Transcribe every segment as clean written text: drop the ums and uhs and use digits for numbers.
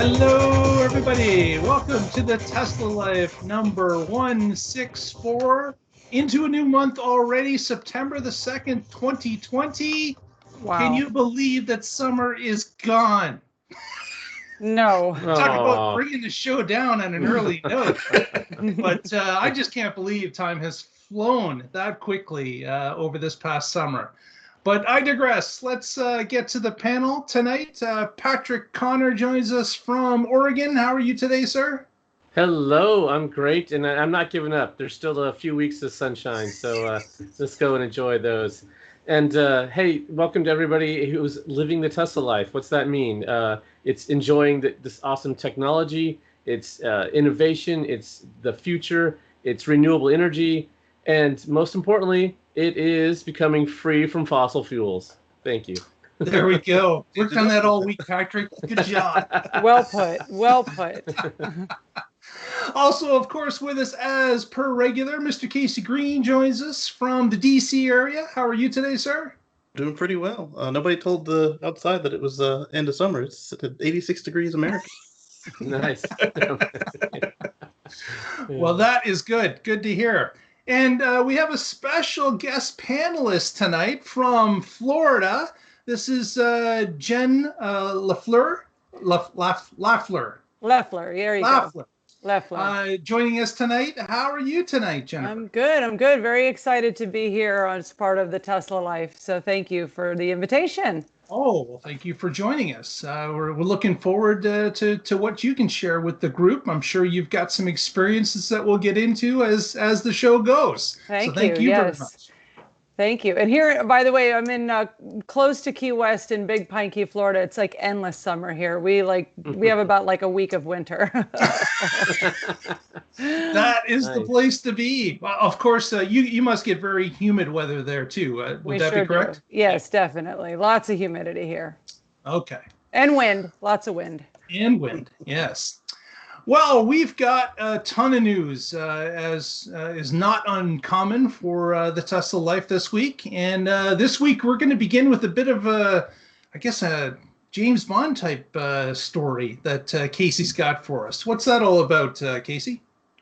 Hello, everybody. Welcome to the Tesla Life number 164. Into a new month already, September the 2nd, 2020. Wow. Can you believe that summer is gone? No. Talk about bringing the show down on an early note. But I just can't believe time has flown that quickly over this past summer. But I digress. Let's get to the panel tonight. Patrick Connor joins us from Oregon. How are you today, sir? Hello, I'm great, and I'm not giving up. There's still a few weeks of sunshine, so let's go and enjoy those. And hey, welcome to everybody who's living the Tesla life. What's that mean? It's enjoying this awesome technology, it's innovation, it's the future, it's renewable energy, and most importantly, it is becoming free from fossil fuels. Thank you. There we go. Worked on that all week, Patrick. Good job. Well put. Well put. Also, of course, with us as per regular, Mr. Casey Green joins us from the DC area. How are you today, sir? Doing pretty well. Nobody told the outside that it was end of summer. It's at 86 degrees American. Nice. Well, that is good. Good to hear. And we have a special guest panelist tonight from Florida. This is Jen Lefelar. Lefelar. There you go. Lefelar. Joining us tonight. How are you tonight, Jennifer? I'm good. I'm good. Very excited to be here as part of the Tesla Life. So thank you for the invitation. Oh, well, thank you for joining us. We're looking forward to what you can share with the group. I'm sure you've got some experiences that we'll get into as the show goes. Thank you yes. very much. Thank you. And here, by the way, I'm in close to Key West in Big Pine Key, Florida. It's like endless summer here. We have about like a week of winter. That is the place to be. Well, of course, you must get very humid weather there too. Would that be correct? Do. Yes, definitely. Lots of humidity here. Okay. And wind. Lots of wind. And wind. Yes. Well, we've got a ton of news, as is not uncommon for the Tesla Life this week. And this week, we're going to begin with a bit of a James Bond type story that Casey's got for us. What's that all about, Casey?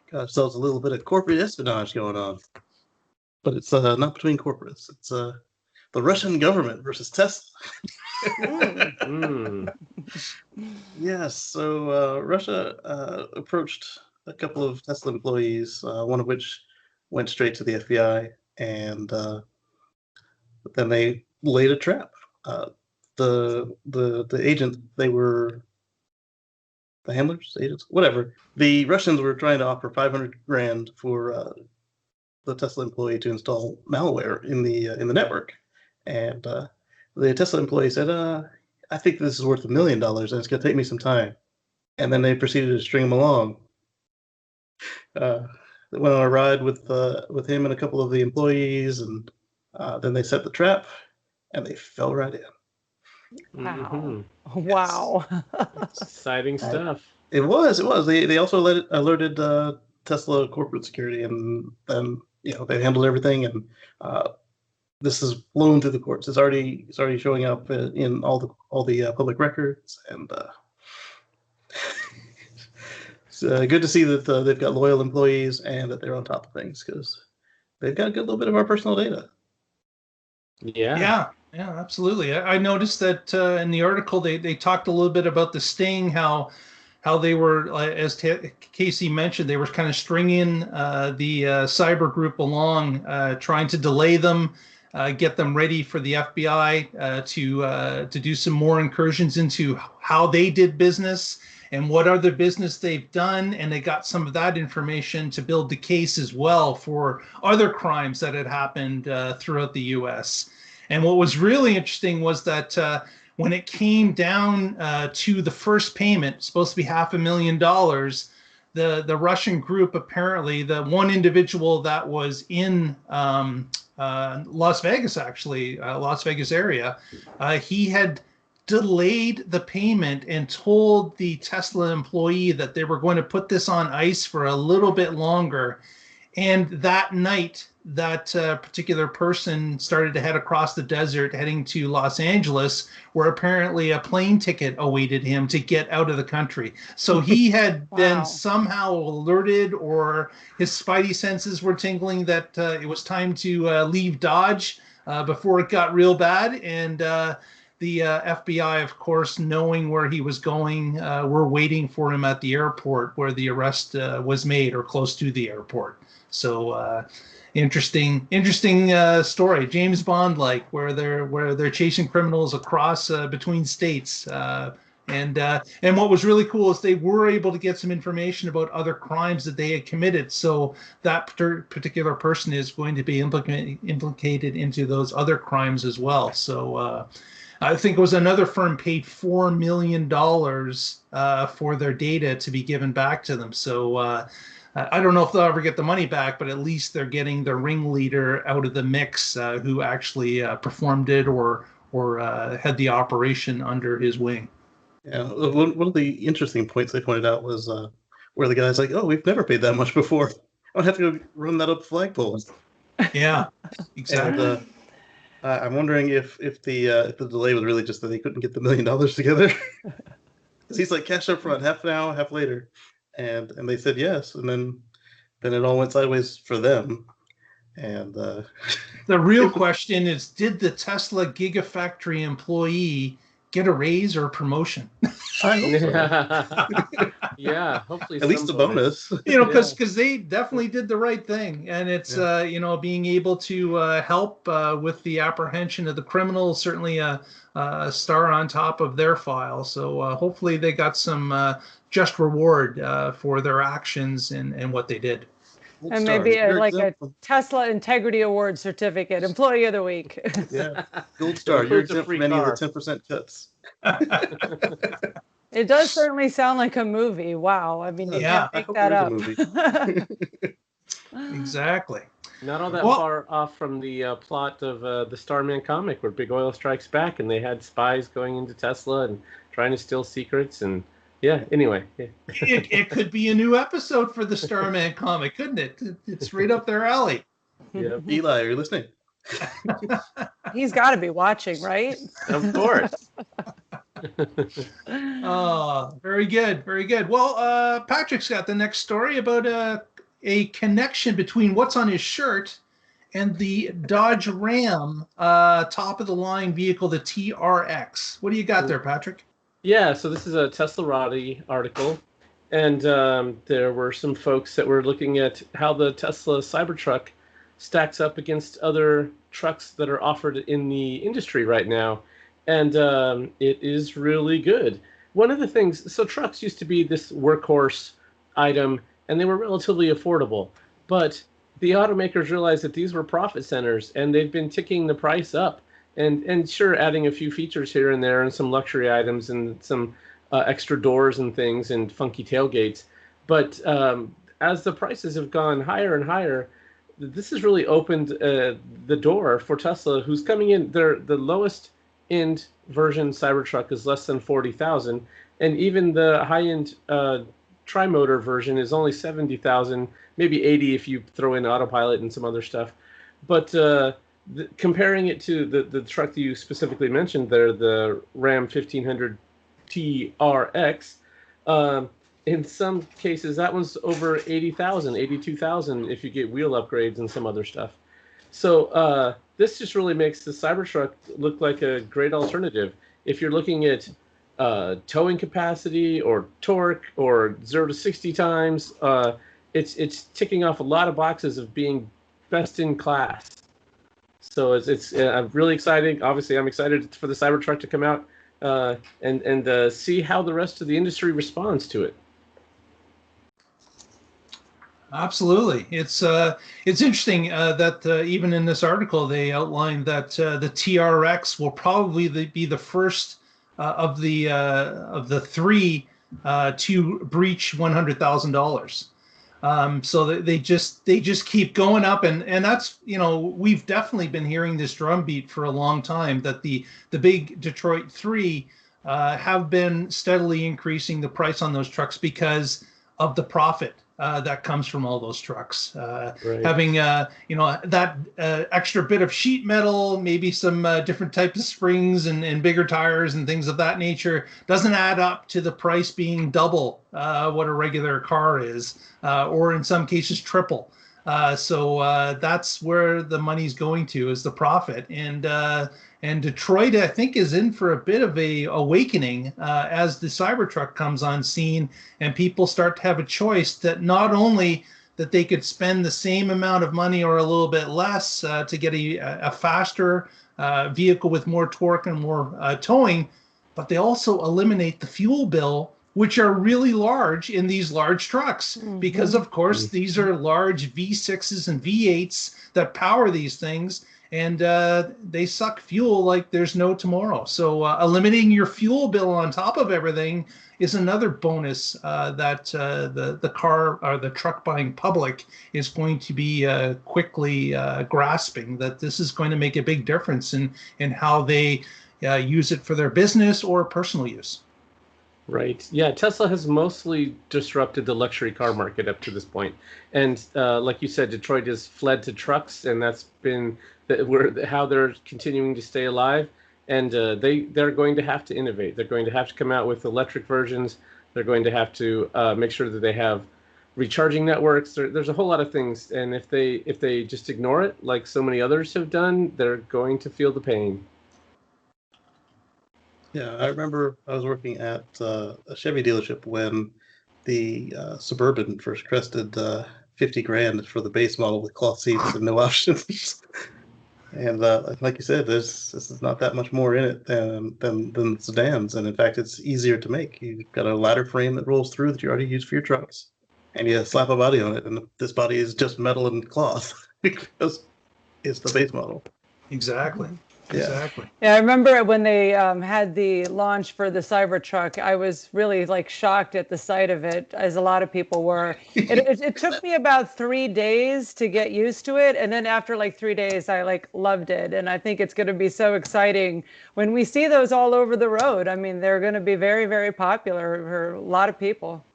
Got ourselves a little bit of corporate espionage going on. But it's not between corporates. It's the Russian government versus Tesla. Yes, so Russia approached a couple of Tesla employees, one of which went straight to the FBI, and but then they laid a trap. The agent, they were the handlers, agents, whatever. The Russians were trying to offer 500 grand for the Tesla employee to install malware in the network, and the Tesla employee said, I think this is worth $1 million and it's going to take me some time. And then they proceeded to string him along. They went on a ride with him and a couple of the employees, and then they set the trap and they fell right in. Wow. Wow. Exciting stuff. It was. They also alerted Tesla corporate security, and then they handled everything, and this is blown through the courts. It's already showing up in all the public records, and it's good to see that they've got loyal employees and that they're on top of things, because they've got a good little bit of our personal data. Yeah, absolutely. I noticed that in the article they talked a little bit about the sting, how they were, as Casey mentioned, they were kind of stringing the cyber group along, trying to delay them. Get them ready for the FBI to do some more incursions into how they did business and what other business they've done. And they got some of that information to build the case as well for other crimes that had happened throughout the U.S. And what was really interesting was that when it came down to the first payment, supposed to be $500,000, the Russian group, apparently, the one individual that was in Las Vegas area, he had delayed the payment and told the Tesla employee that they were going to put this on ice for a little bit longer. And that night, that particular person started to head across the desert, heading to Los Angeles, where apparently a plane ticket awaited him to get out of the country. So he had been somehow alerted, or his spidey senses were tingling that it was time to leave Dodge before it got real bad. And the FBI, of course, knowing where he was going, were waiting for him at the airport where the arrest was made, or close to the airport. So interesting story, James Bond like, where they're chasing criminals across between states. And what was really cool is they were able to get some information about other crimes that they had committed. So that particular person is going to be implicated into those other crimes as well. So I think it was another firm paid $4 million for their data to be given back to them. So I don't know if they'll ever get the money back, but at least they're getting the ringleader out of the mix, who actually performed it or had the operation under his wing. Yeah, one of the interesting points they pointed out was where the guy's like, "Oh, we've never paid that much before. I'll have to go run that up the flagpole." Yeah, exactly. And I'm wondering if the delay was really just that they couldn't get the $1 million together. Because he's like, cash up front, half now, half later. And they said yes, and then it all went sideways for them. And the real question is, did the Tesla Gigafactory employee get a raise or a promotion? I hope so. Yeah, hopefully at least a bonus. Because they definitely did the right thing, and it's being able to help with the apprehension of the criminals, certainly a star on top of their file. So hopefully they got some just reward for their actions and what they did. And maybe a Tesla Integrity Award certificate, Employee of the Week. Yeah, gold star. You're exempt from any of the 10% cuts. It does certainly sound like a movie. Wow. I mean, you can't make that up. Exactly. Not all that far off from the plot of the Starman comic, where Big Oil strikes back, and they had spies going into Tesla and trying to steal secrets. And anyway. Yeah. It could be a new episode for the Starman comic, couldn't it? It's right up their alley. Yeah. Eli, are you listening? He's got to be watching, right? Of course. Oh, very good, very good. Well, Patrick's got the next story about a connection between what's on his shirt and the Dodge Ram top of the line vehicle, the TRX. What do you got there, Patrick? Yeah, so this is a TesLaRati article, and there were some folks that were looking at how the Tesla Cybertruck stacks up against other trucks that are offered in the industry right now, and it is really good. One of the things, so trucks used to be this workhorse item, and they were relatively affordable, but the automakers realized that these were profit centers, and they've been ticking the price up. And sure, adding a few features here and there and some luxury items and some extra doors and things and funky tailgates. But as the prices have gone higher and higher, this has really opened the door for Tesla, who's coming in. The lowest end version Cybertruck is less than $40,000, and even the high-end tri-motor version is only $70,000, maybe $80,000 if you throw in autopilot and some other stuff. But comparing it to the truck that you specifically mentioned there, the Ram 1500 TRX, in some cases that one's over $80,000, $82,000 if you get wheel upgrades and some other stuff. So this just really makes the Cybertruck look like a great alternative. If you're looking at towing capacity or torque or 0 to 60 times, it's ticking off a lot of boxes of being best in class. So it's really exciting. Obviously, I'm excited for the Cybertruck to come out and see how the rest of the industry responds to it. Absolutely, it's interesting that even in this article they outlined that the TRX will probably be the first of the three to breach $100,000. So they just keep going up, and that's, we've definitely been hearing this drumbeat for a long time that the big Detroit 3 have been steadily increasing the price on those trucks because of the profit that comes from all those trucks. Right. Having that extra bit of sheet metal, maybe some different types of springs and bigger tires and things of that nature doesn't add up to the price being double what a regular car is, or in some cases triple. So that's where the money's going to, is the profit. And Detroit, I think, is in for a bit of a awakening as the Cybertruck comes on scene and people start to have a choice that not only that they could spend the same amount of money or a little bit less to get a faster vehicle with more torque and more towing, but they also eliminate the fuel bill, which are really large in these large trucks, because of course these are large V6s and V8s that power these things, and they suck fuel like there's no tomorrow. So eliminating your fuel bill on top of everything is another bonus that the car or the truck buying public is going to be quickly grasping, that this is going to make a big difference in how they use it for their business or personal use. Right. Yeah, Tesla has mostly disrupted the luxury car market up to this point. And like you said, Detroit has fled to trucks, and that's been how they're continuing to stay alive. And they're going to have to innovate. They're going to have to come out with electric versions. They're going to have to make sure that they have recharging networks. There's a whole lot of things. And if they just ignore it, like so many others have done, they're going to feel the pain. Yeah, I remember I was working at a Chevy dealership when the Suburban first crested 50 grand for the base model with cloth seats and no options. And like you said, this is not that much more in it than sedans. And in fact, it's easier to make. You've got a ladder frame that rolls through that you already use for your trucks. And you slap a body on it, and this body is just metal and cloth because it's the base model. Exactly. Exactly. Yeah, I remember when they had the launch for the Cybertruck, I was really shocked at the sight of it, as a lot of people were. It took me about 3 days to get used to it, and then after 3 days, I loved it. And I think it's going to be so exciting when we see those all over the road. I mean, they're going to be very, very popular for a lot of people.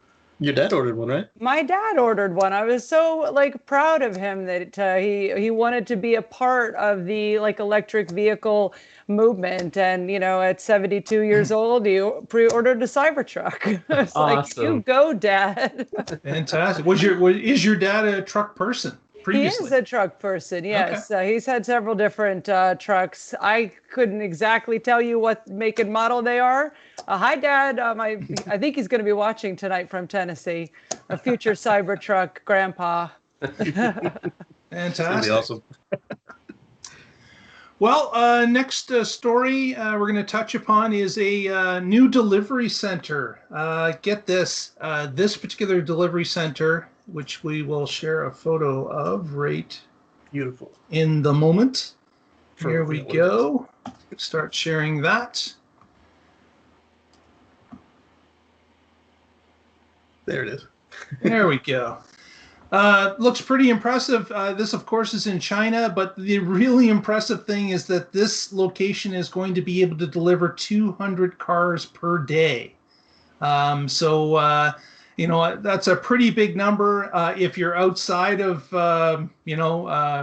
Your dad ordered one, right? My dad ordered one. I was so proud of him that he wanted to be a part of the electric vehicle movement. And at 72 years old, he pre-ordered a Cybertruck. It's awesome. You go, Dad. Fantastic. Is your dad a truck person? Previously? He is a truck person, yes. Okay. He's had several different trucks. I couldn't exactly tell you what make and model they are. Hi, Dad. I think he's going to be watching tonight from Tennessee. A future Cybertruck grandpa. Fantastic. That'd be awesome. Well, next story we're going to touch upon is a new delivery center. Get this. This particular delivery center, which we will share a photo of right Beautiful. in the moment. Here we go. Start sharing that. There it is. There we go. Looks pretty impressive. This, of course, is in China, but the really impressive thing is that this location is going to be able to deliver 200 cars per day. That's a pretty big number if you're outside of,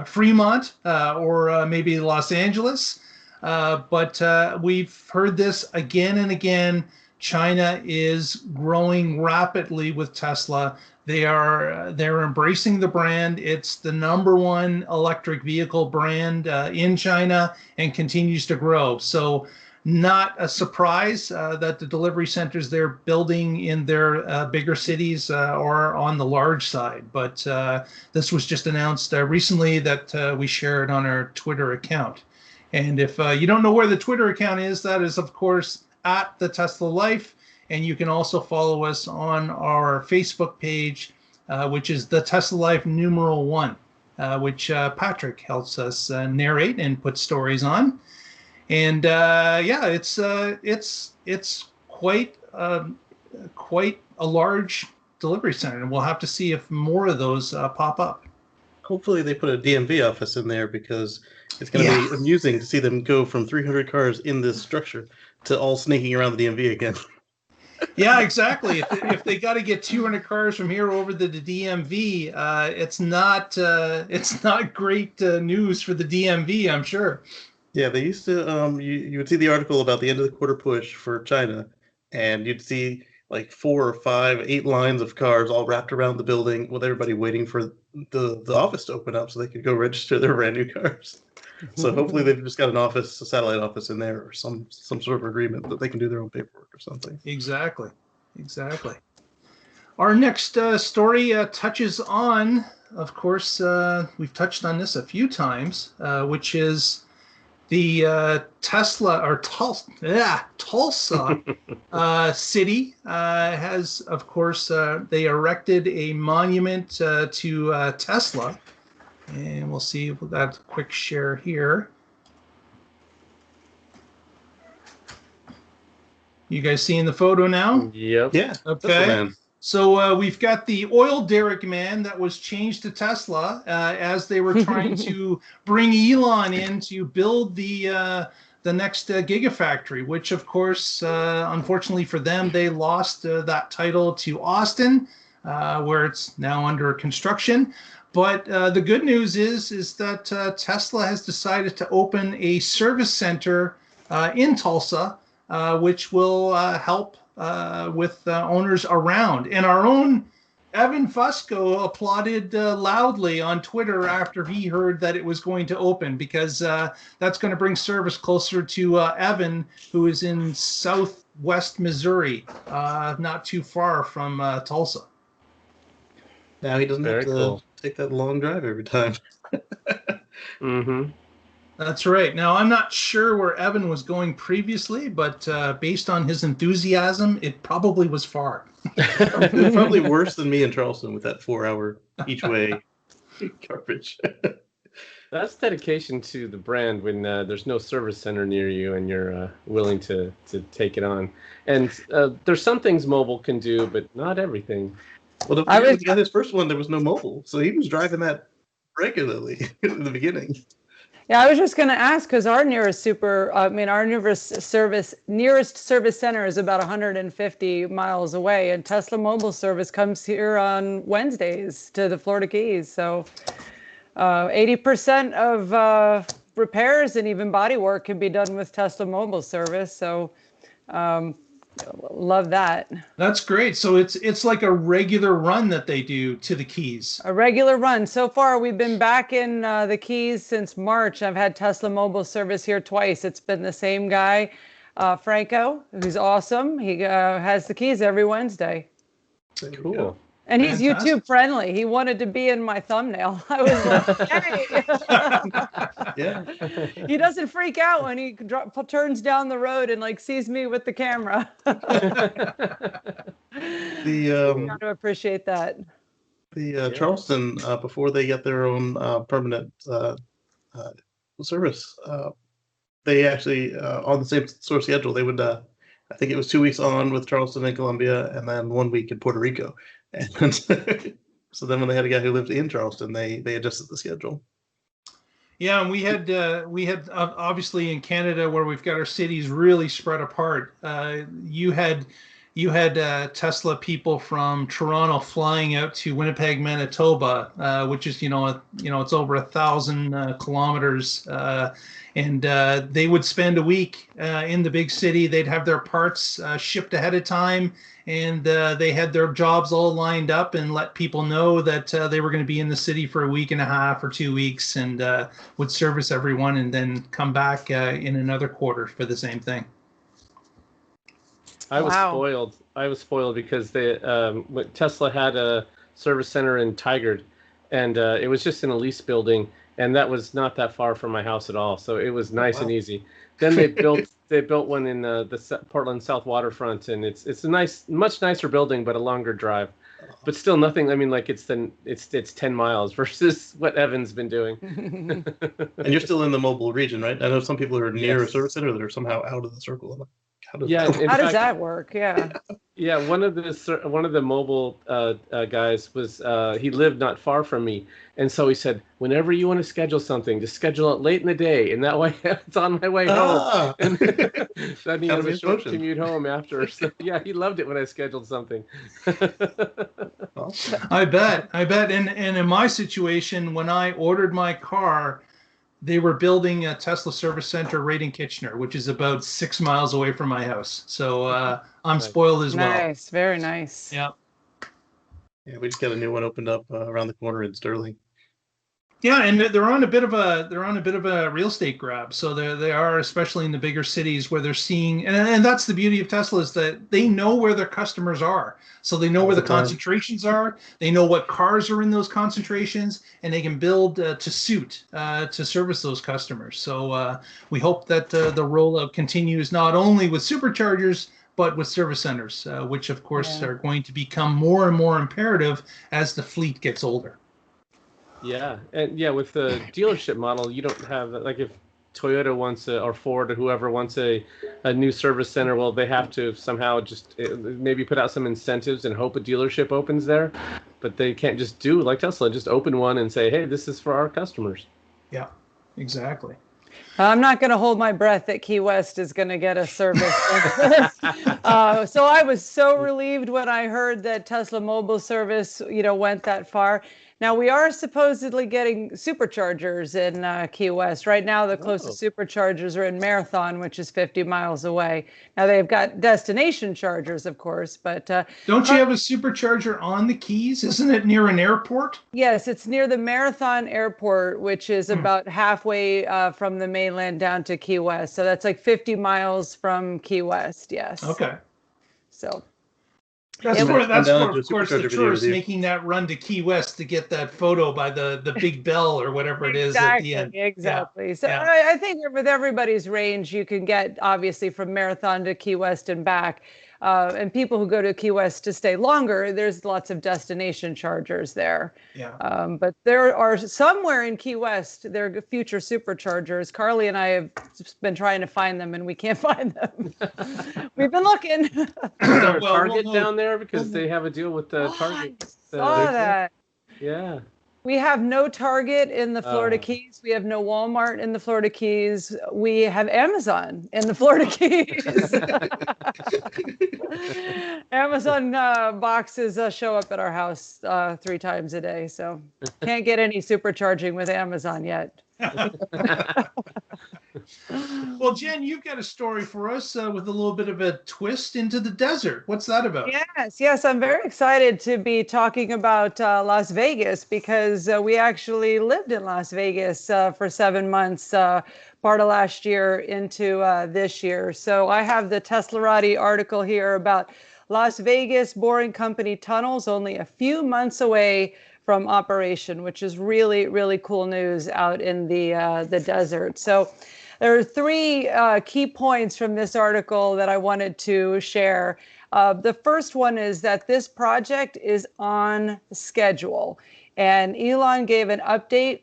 Fremont or maybe Los Angeles. But we've heard this again and again. China is growing rapidly with Tesla. They're embracing the brand. It's the #1 electric vehicle brand in China and continues to grow. So not a surprise that the delivery centers they're building in their bigger cities are on the large side. But this was just announced recently that we shared on our Twitter account. And if you don't know where the Twitter account is, that is, of course, at the Tesla Life. And you can also follow us on our Facebook page, which is the Tesla Life #1, which Patrick helps us narrate and put stories on. And it's quite a large delivery center, and we'll have to see if more of those pop up. Hopefully they put a DMV office in there, because it's going to be amusing to see them go from 300 cars in this structure to all snaking around the DMV again. Yeah, exactly. If they got to get 200 cars from here over to the DMV, it's not great news for the DMV, I'm sure. Yeah, they used to. You would see the article about the end of the quarter push for China, and you'd see like 4 or 5, 8 lines of cars all wrapped around the building with everybody waiting for the office to open up so they could go register their brand new cars. So hopefully they've just got a satellite office in there, or some sort of agreement that they can do their own paperwork or something. Exactly. Our next story touches on, of course, we've touched on this a few times, which is the Tulsa city has, of course, they erected a monument to Tesla. And we'll see that quick share here. You guys seeing the photo now? Yep. Yeah. Okay. So we've got the oil derrick man that was changed to Tesla as they were trying to bring Elon in to build the next gigafactory, which of course, unfortunately for them, they lost that title to Austin, where it's now under construction. But the good news is that Tesla has decided to open a service center in Tulsa, which will help with owners around. And our own Evan Fusco applauded loudly on Twitter after he heard that it was going to open, because that's going to bring service closer to Evan, who is in southwest Missouri, not too far from Tulsa. Now he doesn't have to take that long drive every time. Mm-hmm. That's right. Now, I'm not sure where Evan was going previously, but based on his enthusiasm, it probably was far. It's probably worse than me in Charleston with that 4-hour each way garbage. That's dedication to the brand when there's no service center near you and you're willing to take it on. And there's some things mobile can do, but not everything. Well, when he got his first one, there was no mobile, so he was driving that regularly in the beginning. Yeah, I was just going to ask, because our nearest service center is about 150 miles away, and Tesla mobile service comes here on Wednesdays to the Florida Keys. So 80% of repairs and even body work can be done with Tesla mobile service. So love that. That's great. So it's like a regular run that they do to the Keys. A regular run. So far, we've been back in the Keys since March. I've had Tesla mobile service here twice. It's been the same guy, Franco, who's awesome. He has the Keys every Wednesday. Cool. And he's Fantastic. YouTube friendly. He wanted to be in my thumbnail. I was like, hey. Yeah. He doesn't freak out when he turns down the road and like sees me with the camera. Got to appreciate that. Charleston, before they get their own permanent service, they actually on the same sort of schedule. They would, I think it was 2 weeks on with Charleston and Columbia, and then 1 week in Puerto Rico. And so then when they had a guy who lived in Charleston, they adjusted the schedule. Yeah, and we had obviously in Canada, where we've got our cities really spread apart. You had Tesla people from Toronto flying out to Winnipeg, Manitoba, which is it's over 1,000 kilometers, and they would spend a week in the big city. They'd have their parts shipped ahead of time, and they had their jobs all lined up and let people know that they were going to be in the city for a week and a half or 2 weeks, and would service everyone and then come back in another quarter for the same thing. I was spoiled. I was spoiled because Tesla had a service center in Tigard, and it was just in a lease building, and that was not that far from my house at all. So it was nice and easy. Then they built one in the Portland South waterfront, and it's a much nicer building, but a longer drive. But still nothing. I mean, like it's 10 miles versus what Evan's been doing. And you're still in the mobile region, right? I know some people are near a service center that are somehow out of the circle. How does that work? Yeah. Yeah, one of the mobile guys was he lived not far from me, and so he said, whenever you want to schedule something, just schedule it late in the day, and that way it's on my way home. And then he has a short commute home after. So yeah, he loved it when I scheduled something. I bet. And in my situation, when I ordered my car, they were building a Tesla service center right in Kitchener, which is about 6 miles away from my house. So I'm spoiled as well. Nice, very nice. Yeah. Yeah, we just got a new one opened up around the corner in Sterling. Yeah, and they're on a bit of a real estate grab. So they are, especially in the bigger cities where they're seeing, and that's the beauty of Tesla, is that they know where their customers are. So they know where the concentrations are. They know what cars are in those concentrations, and they can build to suit to service those customers. So we hope that the rollout continues not only with superchargers, but with service centers, which of course are going to become more and more imperative as the fleet gets older. Yeah, and yeah, with the dealership model, you don't have, like, if Toyota wants or Ford or whoever wants a new service center, well, they have to somehow just maybe put out some incentives and hope a dealership opens there, but they can't just do like Tesla, just open one and say, hey, this is for our customers. Yeah, exactly. I'm not going to hold my breath that Key West is going to get a service like this. So I was so relieved when I heard that Tesla mobile service, went that far. Now, we are supposedly getting superchargers in Key West. Right now, the closest superchargers are in Marathon, which is 50 miles away. Now, they've got destination chargers, of course, but... Don't you have a supercharger on the Keys? Isn't it near an airport? Yes, it's near the Marathon Airport, which is about halfway from the mainland down to Key West. So that's like 50 miles from Key West, yes. Okay. So... That's for, of course, the tourists making that run to Key West to get that photo by the big bell or whatever it is at the end. Exactly. Yeah. So I think with everybody's range, you can get, obviously, from Marathon to Key West and back. And people who go to Key West to stay longer, there's lots of destination chargers there. Yeah. But there are somewhere in Key West, there are future superchargers. Carly and I have been trying to find them, and we can't find them. We've been looking. Is there a Target down there? Because they have a deal with the Target. I saw that. Yeah. We have no Target in the Florida Keys. We have no Walmart in the Florida Keys. We have Amazon in the Florida Keys. Amazon boxes show up at our house 3 times a day. So can't get any supercharging with Amazon yet. Well, Jen, you've got a story for us with a little bit of a twist into the desert. What's that about? Yes. I'm very excited to be talking about Las Vegas because we actually lived in Las Vegas for 7 months, part of last year into this year. So I have the TesLucky article here about Las Vegas Boring Company tunnels only a few months away from operation, which is really, really cool news out in the desert. So there are 3 key points from this article that I wanted to share. The first one is that this project is on schedule. And Elon gave an update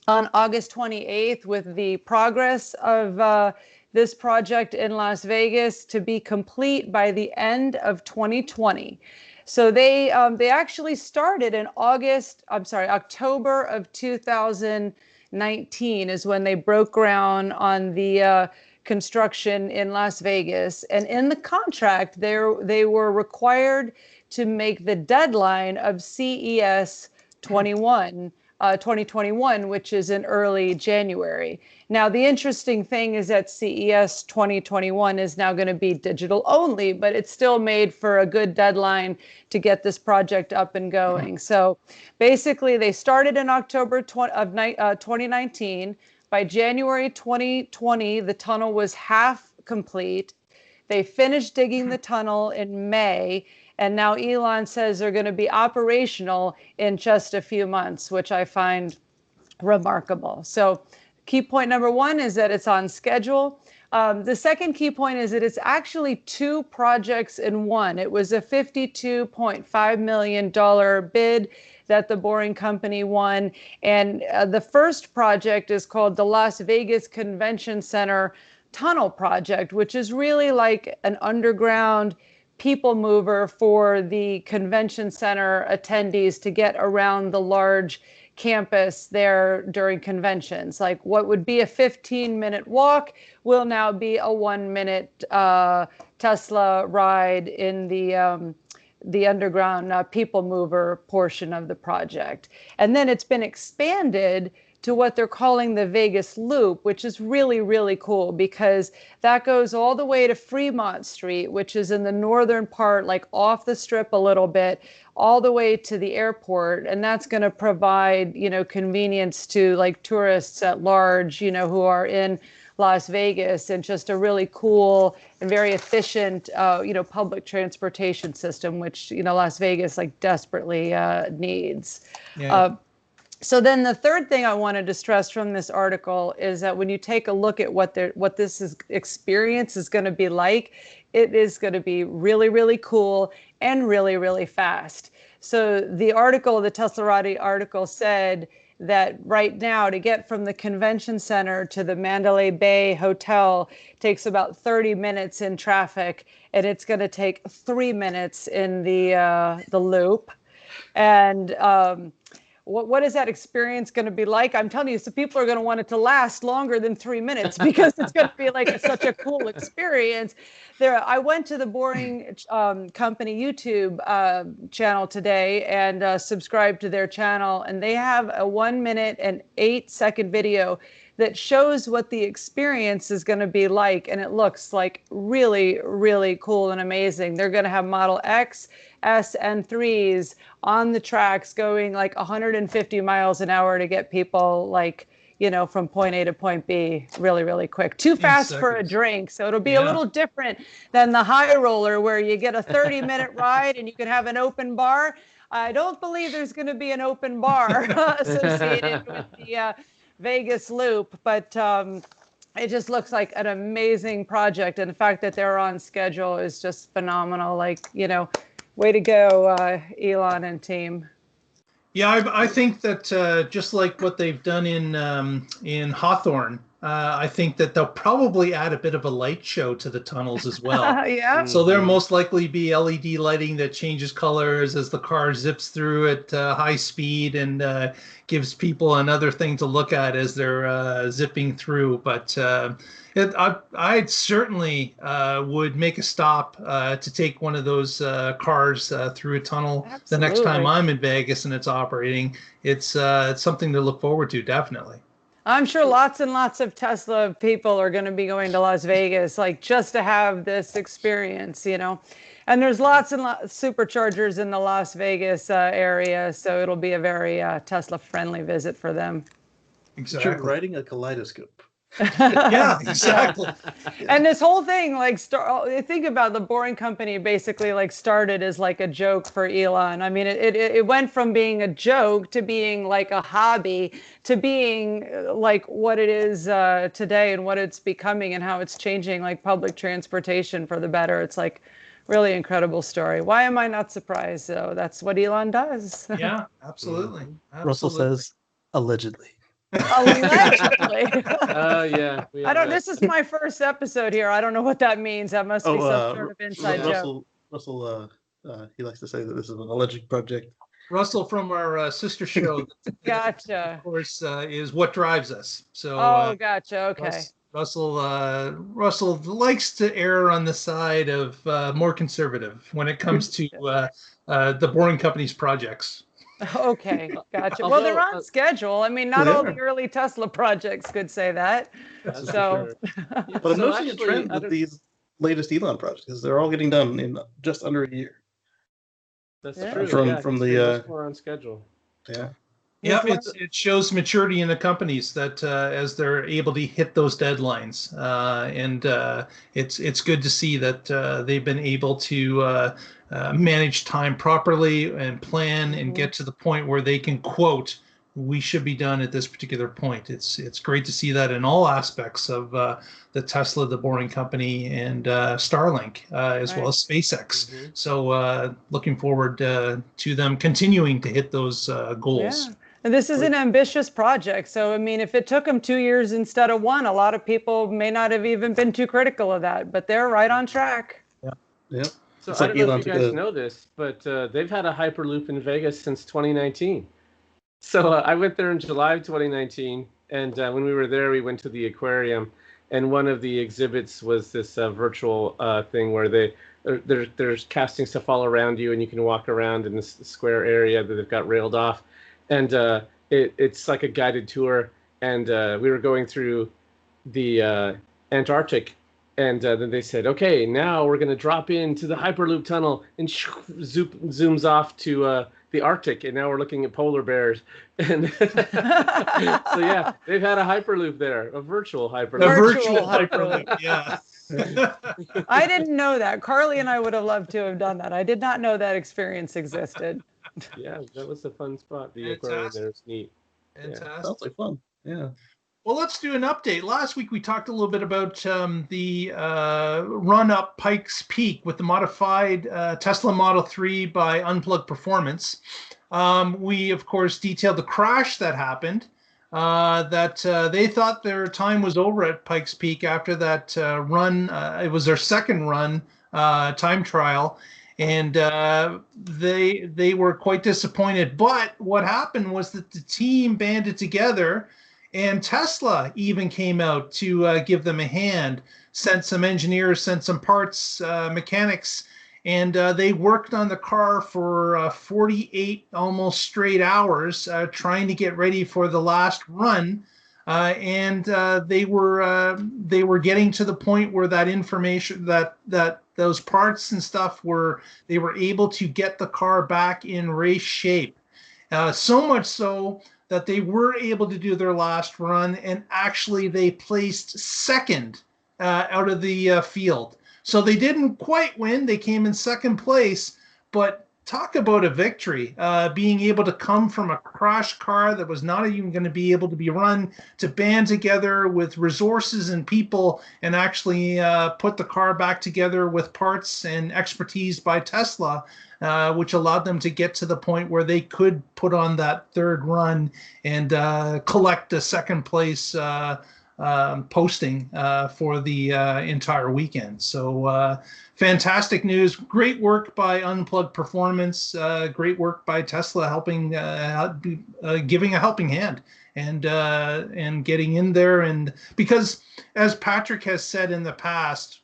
on August 28th with the progress of this project in Las Vegas to be complete by the end of 2020. So they actually started in October of 2019 is when they broke ground on the construction in Las Vegas. And in the contract, they were required to make the deadline of CES 2021, which is in early January. Now, the interesting thing is that CES 2021 is now going to be digital only, but it's still made for a good deadline to get this project up and going. So basically, they started in October of 2019. By January 2020, the tunnel was half complete. They finished digging the tunnel in May. And now Elon says they're going to be operational in just a few months, which I find remarkable. So key point number 1 is that it's on schedule. The second key point is that it's actually 2 projects in one. It was a $52.5 million bid that the Boring Company won. And the first project is called the Las Vegas Convention Center Tunnel Project, which is really like an underground people mover for the convention center attendees to get around the large campus there during conventions. Like what would be a 15-minute walk will now be a 1-minute Tesla ride in the underground people mover portion of the project. And then it's been expanded to what they're calling the Vegas Loop, which is really, really cool because that goes all the way to Fremont Street, which is in the northern part, like off the strip a little bit, all the way to the airport. And that's going to provide, convenience to like tourists at large, who are in Las Vegas, and just a really cool and very efficient, public transportation system, which, Las Vegas like desperately needs. Yeah. So then the third thing I wanted to stress from this article is that when you take a look at what this experience is going to be like, it is going to be really, really cool and really, really fast. So the TesLaRati article said that right now to get from the convention center to the Mandalay Bay Hotel takes about 30 minutes in traffic, and it's going to take 3 minutes in the loop. And what is that experience going to be like? I'm telling you, so people are going to want it to last longer than 3 minutes because it's going to be like such a cool experience. I went to the Boring Company YouTube channel today and subscribed to their channel, and they have a 1 minute and 8-second video that shows what the experience is going to be like, and it looks like really, really cool and amazing. They're going to have Model X, S, and 3s on the tracks going like 150 miles an hour to get people like, from point A to point B really, really quick. Too fast for a drink. So it'll be a little different than the high roller where you get a 30-minute ride and you can have an open bar. I don't believe there's going to be an open bar associated with the Vegas Loop, but it just looks like an amazing project. And the fact that they're on schedule is just phenomenal. Like, way to go, Elon and team. Yeah, I think that just like what they've done in Hawthorne, I think that they'll probably add a bit of a light show to the tunnels as well. Yeah. So there'll most likely be LED lighting that changes colors as the car zips through at high speed and gives people another thing to look at as they're zipping through. But I certainly would make a stop to take one of those cars through a tunnel. Absolutely. The next time I'm in Vegas and it's operating. It's something to look forward to, definitely. I'm sure lots and lots of Tesla people are going to be going to Las Vegas, like just to have this experience, And there's lots and lots of superchargers in the Las Vegas area, so it'll be a very Tesla-friendly visit for them. Exactly. You're riding a kaleidoscope. Yeah, exactly. And this whole thing, like, think about the Boring Company basically like started as like a joke for Elon. I mean, it went from being a joke to being like a hobby to being like what it is today and what it's becoming and how it's changing like public transportation for the better. It's like really incredible story. Why am I not surprised though? That's what Elon does. Yeah, absolutely. Russell says allegedly. Allegedly. Yeah. I don't. This is my first episode here. I don't know what that means. That must be some sort of inside joke. Russell, he likes to say that this is an alleged project. Russell from our sister show. Gotcha. Of course, is What Drives Us. So. Gotcha. Okay. Russell likes to err on the side of more conservative when it comes to the Boring Company's projects. Okay, gotcha. Well, they're on schedule. I mean, not all the early Tesla projects could say that. So, but I'm noticing a trend with these latest Elon projects because they're all getting done in just under a year. That's true. From the more on schedule. Yeah. Yeah, it shows maturity in the companies that as they're able to hit those deadlines, and it's good to see that they've been able to manage time properly and plan and get to the point where they can quote, "We should be done at this particular point." It's great to see that in all aspects of the Tesla, the Boring Company, and Starlink, as well as SpaceX. So looking forward to them continuing to hit those goals. Yeah. And this is an ambitious project. So, I mean, if it took them 2 years instead of one, a lot of people may not have even been too critical of that, but they're right on track. Yeah. So It's I like don't know Elon if you took guys a know this, but they've had a Hyperloop in Vegas since 2019. So I went there in July of 2019, and when we were there, we went to the aquarium, and one of the exhibits was this virtual thing where there's casting stuff all around you, and you can walk around in this square area that they've got railed off, and it's like a guided tour, and we were going through the Antarctic, and then they said, okay, now we're going to drop into the Hyperloop tunnel, and zooms off to the Arctic, and now we're looking at polar bears. And so yeah, they've had a Hyperloop there, a virtual Hyperloop. A virtual Hyperloop, yeah. I didn't know that. Carly and I would have loved to have done that. I did not know that experience existed. Yeah, that was a fun spot. The Fantastic. aquarium there is neat. Fantastic. Yeah. Sounds like fun. Yeah. Well, let's do an update. Last week we talked a little bit about the run up Pikes Peak with the modified Tesla Model 3 by Unplugged Performance. We, of course, detailed the crash that happened, that they thought their time was over at Pikes Peak after that run. It was their second run time trial. And they were quite disappointed. But what happened was that the team banded together, and Tesla even came out to give them a hand, sent some engineers, sent some parts, mechanics, and they worked on the car for 48 almost straight hours, trying to get ready for the last run. And they were getting to the point where that information, that those parts and stuff they were able to get the car back in race shape. So much so that they were able to do their last run, and actually they placed second out of the field. So they didn't quite win. They came in second place, but talk about a victory, being able to come from a crash car that was not even going to be able to be run to band together with resources and people and actually put the car back together with parts and expertise by Tesla, which allowed them to get to the point where they could put on that third run and collect a second place posting for the entire weekend. So fantastic news. Great work by Unplugged Performance. Great work by Tesla helping, giving a helping hand and getting in there. And because, as Patrick has said in the past,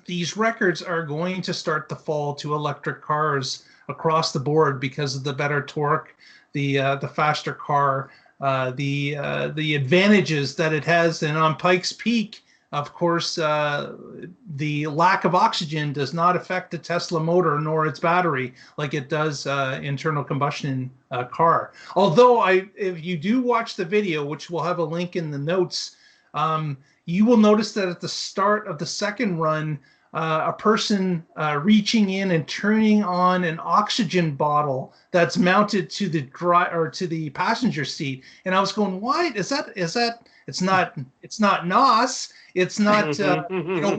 these records are going to start to fall to electric cars across the board because of the better torque, the faster car, the advantages that it has. And on Pikes Peak, of course, the lack of oxygen does not affect the Tesla motor nor its battery like it does internal combustion car. Although if you do watch the video, which we'll have a link in the notes, you will notice that at the start of the second run, a person reaching in and turning on an oxygen bottle that's mounted to the passenger seat, and I was going, "Why is that? It's not NOS. It's not.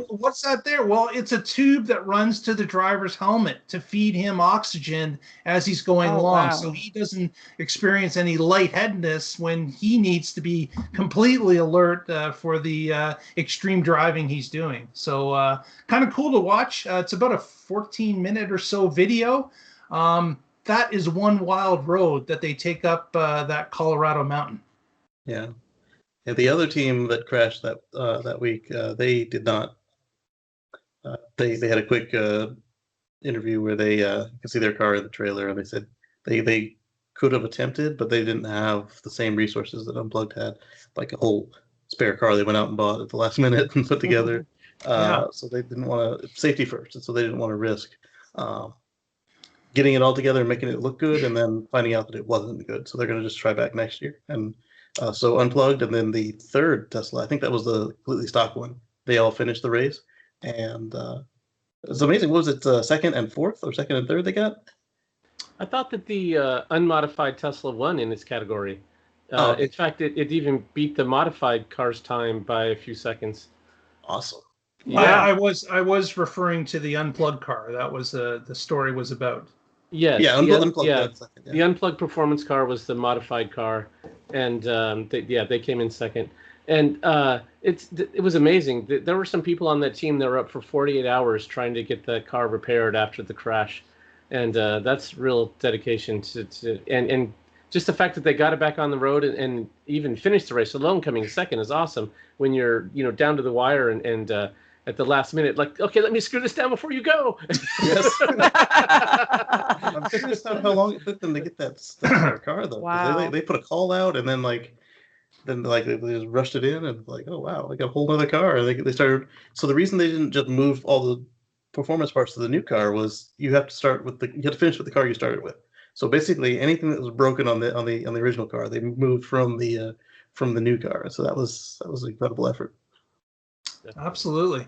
What's that there? Well, it's a tube that runs to the driver's helmet to feed him oxygen as he's going along, wow. so he doesn't experience any lightheadedness when he needs to be completely alert for the extreme driving he's doing. So kind of cool to watch. It's about a 14-minute or so video. That is one wild road that they take up that Colorado mountain. Yeah. And the other team that crashed that week, they did not. They had a quick interview where they could see their car in the trailer, and they said they could have attempted, but they didn't have the same resources that Unplugged had, like a whole spare car they went out and bought at the last minute and put together. So they didn't want to, safety first, and so they didn't want to risk getting it all together and making it look good, and then finding out that it wasn't good. So they're going to just try back next year. And so Unplugged, and then the third Tesla, I think that was the completely stock one. They all finished the race, and it's amazing. What was it, second and fourth, or second and third they got? I thought that the unmodified Tesla won in this category. Okay. In fact, it even beat the modified car's time by a few seconds. Awesome. Yeah, I was referring to the Unplugged car. That was the story was about. Yes. Yeah, Unplugged. Second, yeah. The Unplugged performance car was the modified car, and they came in second. And it was amazing. There were some people on that team that were up for 48 hours trying to get the car repaired after the crash, and that's real dedication and just the fact that they got it back on the road and even finished the race alone, coming second, is awesome. When you're down to the wire and at the last minute, like, okay, let me screw this down before you go. Yes. I'm curious how long it took them to get that car though. Wow. They put a call out and then they just rushed it in and like, oh wow, I got a whole other car. And they started. So the reason they didn't just move all the performance parts to the new car was you have to finish with the car you started with. So basically, anything that was broken on the original car, they moved from the new car. So that was an incredible effort. Absolutely.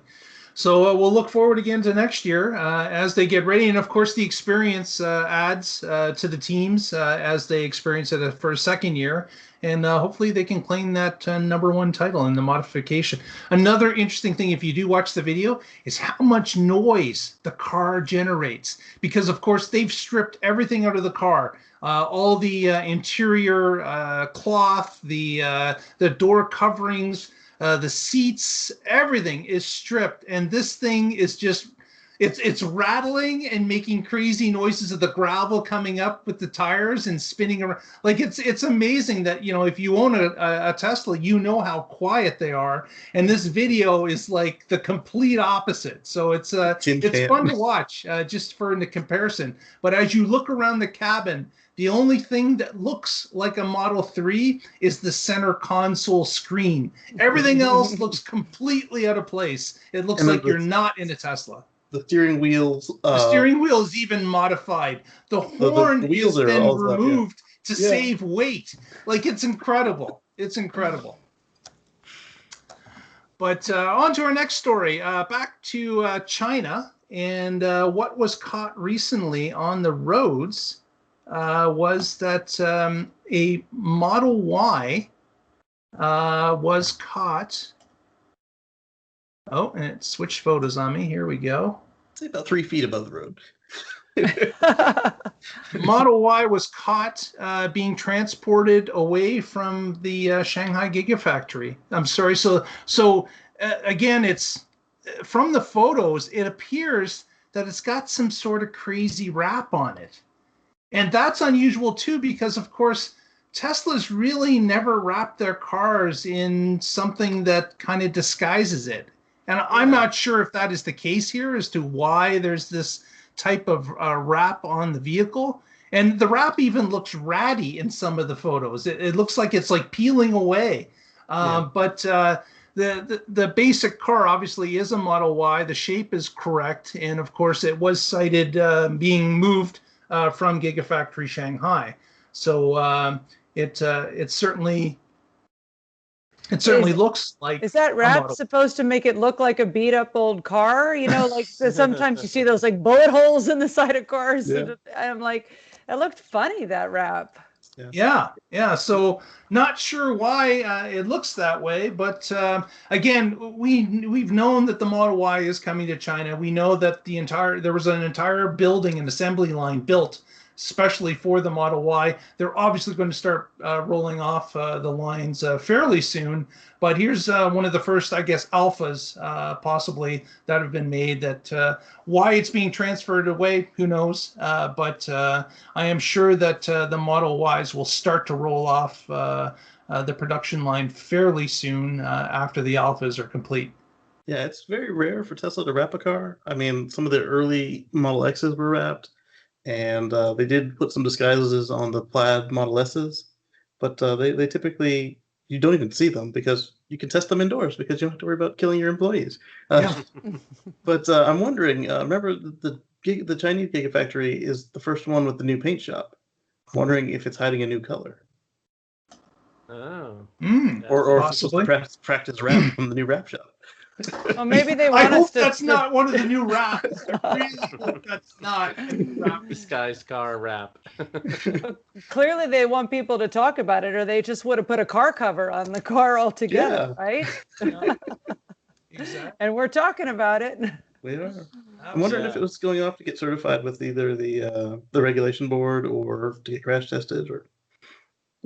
So we'll look forward again to next year as they get ready, and of course the experience adds to the teams as they experience it for a second year, and hopefully they can claim that #1 title in the modification. Another interesting thing, if you do watch the video, is how much noise the car generates, because of course they've stripped everything out of the car. All the interior cloth, the door coverings, the seats, everything is stripped, and this thing is just it's rattling and making crazy noises of the gravel coming up with the tires and spinning around. Like it's amazing that if you own a Tesla, how quiet they are, and this video is like the complete opposite. So it's fun to watch just for the comparison. But as you look around the cabin, the only thing that looks like a Model 3 is the center console screen. Everything else looks completely out of place. It looks like you're not in a Tesla. The steering wheels. The steering wheel is even modified. The horn has been removed to save weight. Like, it's incredible. It's incredible. But on to our next story. Back to China. And what was caught recently on the roads was that a Model Y was caught. Oh, and it switched photos on me. Here we go. Say about 3 feet above the road. Model Y was caught being transported away from the Shanghai Gigafactory. I'm sorry. So again, it's from the photos. It appears that it's got some sort of crazy wrap on it. And that's unusual too, because of course, Tesla's really never wrapped their cars in something that kind of disguises it. And I'm not sure if that is the case here as to why there's this type of wrap on the vehicle. And the wrap even looks ratty in some of the photos. It looks like it's like peeling away. But the basic car obviously is a Model Y. The shape is correct. And of course, it was cited being moved from Gigafactory Shanghai. So it certainly looks like. Is that wrap supposed to make it look like a beat up old car? Like sometimes you see those like bullet holes in the side of cars. Yeah. And I'm like, it looked funny, that wrap. Yeah. So not sure why it looks that way, but again, we've known that the Model Y is coming to China. We know that there was an entire building and assembly line built especially for the Model Y. They're obviously going to start rolling off the lines fairly soon. But here's one of the first, I guess, alphas possibly that have been made. That why it's being transferred away, who knows? But I am sure that the Model Ys will start to roll off the production line fairly soon after the alphas are complete. Yeah, it's very rare for Tesla to wrap a car. I mean, some of the early Model X's were wrapped, and they did put some disguises on the plaid Model S's, but they typically, you don't even see them because you can test them indoors because you don't have to worry about killing your employees. But I'm wondering, remember the Chinese Gigafactory is the first one with the new paint shop. I'm wondering if it's hiding a new color. Oh. Or possibly practice wrap from the new wrap shop. Well, maybe they want I us hope that's not one of the new wraps. I really hope that's not a new wrap. Disguised car wrap. Clearly, they want people to talk about it, or they just would have put a car cover on the car altogether, right? Yeah. Exactly. And we're talking about it. We are. I'm wondering if it was going off to get certified with either the regulation board or to get crash tested or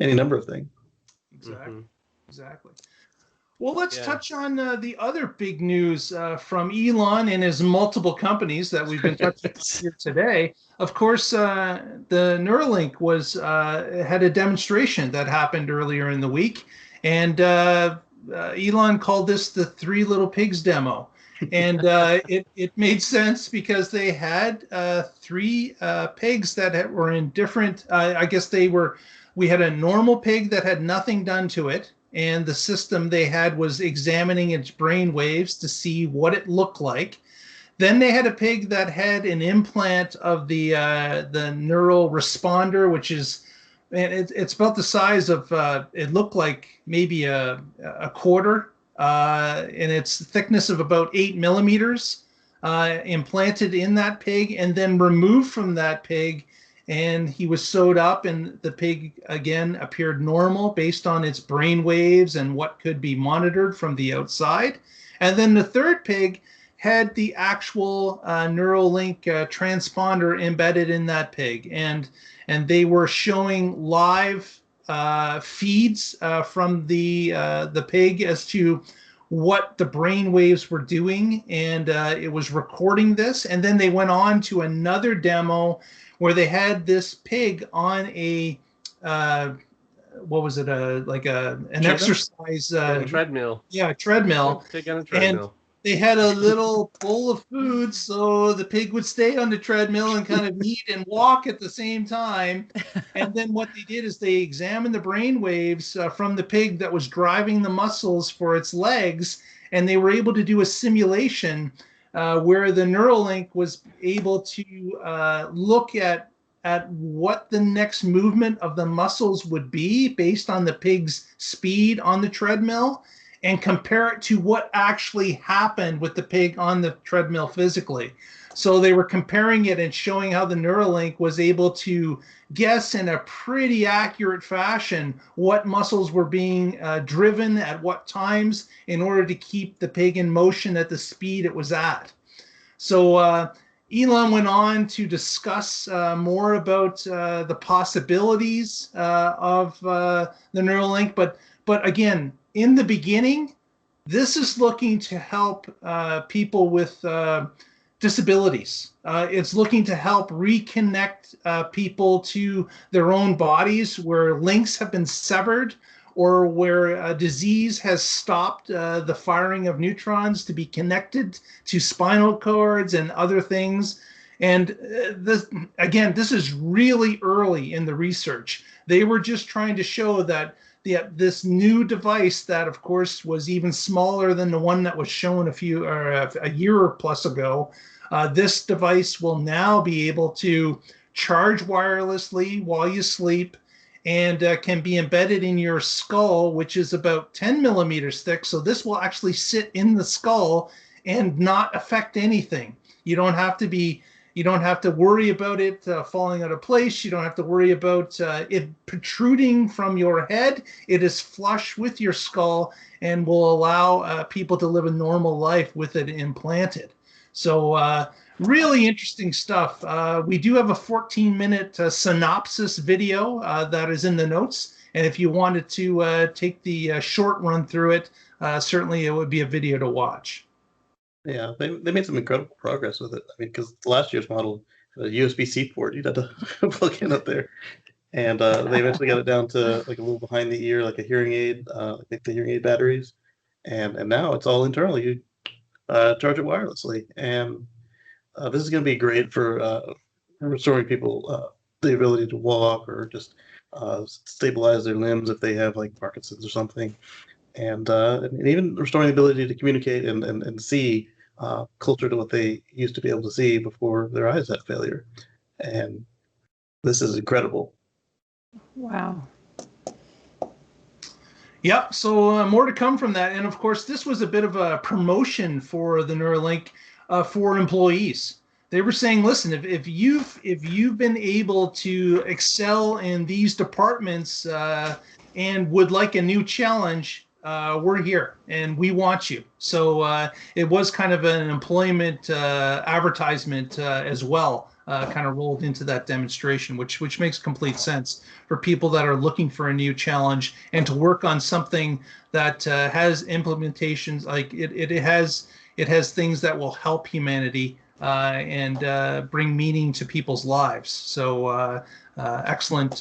any number of things. Exactly. Well, let's touch on the other big news from Elon and his multiple companies that we've been touching on here today. Of course, the Neuralink was had a demonstration that happened earlier in the week, and Elon called this the Three Little Pigs demo. And it made sense because they had three pigs that were in different, I guess we had a normal pig that had nothing done to it. And the system they had was examining its brain waves to see what it looked like. Then they had a pig that had an implant of the neural responder, which is, and it's about the size of, it looked like maybe a quarter, and its thickness of about 8 millimeters, implanted in that pig and then removed from that pig. And he was sewed up, and the pig again appeared normal based on its brain waves and what could be monitored from the outside. And then the third pig had the actual Neuralink transponder embedded in that pig, and they were showing live feeds from the pig as to what the brain waves were doing, and it was recording this. And then they went on to another demo where they had this pig on a what was it, an exercise treadmill. Yeah, a treadmill. Pig on a treadmill. And they had a little bowl of food so the pig would stay on the treadmill and kind of eat and walk at the same time. And then what they did is they examined the brain waves from the pig that was driving the muscles for its legs, and they were able to do a simulation where the Neuralink was able to look at what the next movement of the muscles would be based on the pig's speed on the treadmill, and compare it to what actually happened with the pig on the treadmill physically. So they were comparing it and showing how the Neuralink was able to guess in a pretty accurate fashion what muscles were being driven at what times in order to keep the pig in motion at the speed it was at. So Elon went on to discuss more about the possibilities of the Neuralink, but again, in the beginning, this is looking to help people with disabilities. It's looking to help reconnect people to their own bodies where links have been severed, or where a disease has stopped the firing of neurons to be connected to spinal cords and other things. And this is really early in the research. They were just trying to show that this new device that, of course, was even smaller than the one that was shown a year or plus ago, this device will now be able to charge wirelessly while you sleep, and can be embedded in your skull, which is about 10 millimeters thick. So this will actually sit in the skull and not affect anything. You don't have to worry about it falling out of place. You don't have to worry about it protruding from your head. It is flush with your skull and will allow people to live a normal life with it implanted. So really interesting stuff. We do have a 14-minute synopsis video that is in the notes. And if you wanted to take the short run through it, certainly it would be a video to watch. Yeah, they made some incredible progress with it. I mean, because last year's model had a USB-C port you'd have to plug in up there. And they eventually got it down to like a little behind the ear, like a hearing aid, like the hearing aid batteries. And now it's all internal. You charge it wirelessly. And this is going to be great for restoring people the ability to walk, or just stabilize their limbs if they have like Parkinson's or something. And even restoring the ability to communicate and see closer to what they used to be able to see before their eyes had failure. And this is incredible. Wow. Yep, so more to come from that. And of course, this was a bit of a promotion for the Neuralink for employees. They were saying, listen, if you've been able to excel in these departments and would like a new challenge, we're here and we want you. So it was kind of an employment advertisement as well, kind of rolled into that demonstration, which makes complete sense for people that are looking for a new challenge and to work on something that has implementations, like it has things that will help humanity and bring meaning to people's lives. So excellent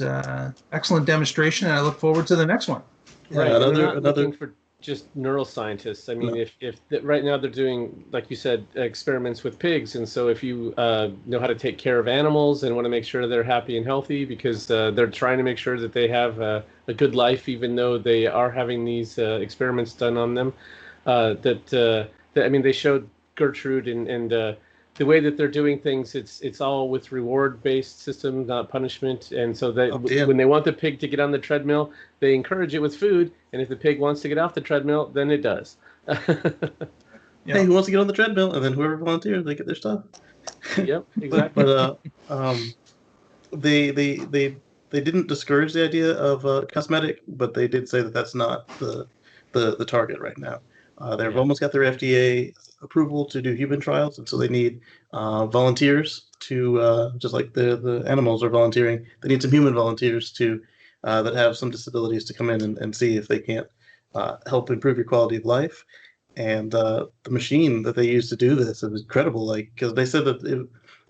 demonstration, and I look forward to the next one. Right. Yeah, they're not looking for just neuroscientists. I mean, if right now they're doing, like you said, experiments with pigs, and so if you know how to take care of animals and want to make sure they're happy and healthy, because they're trying to make sure that they have a good life, even though they are having these experiments done on them. I mean, they showed Gertrude and the way that they're doing things, it's all with reward-based system, not punishment. And so that when they want the pig to get on the treadmill, they encourage it with food. And if the pig wants to get off the treadmill, then it does. Hey, who wants to get on the treadmill? And then whoever volunteers, they get their stuff. Yep, exactly. But they didn't discourage the idea of cosmetic, but they did say that that's not the target right now. They've almost got their FDA approval to do human trials, and so they need volunteers to just like the animals are volunteering. They need some human volunteers to that have some disabilities to come in and see if they can't help improve your quality of life. And the machine that they use to do this is incredible. Like, because they said that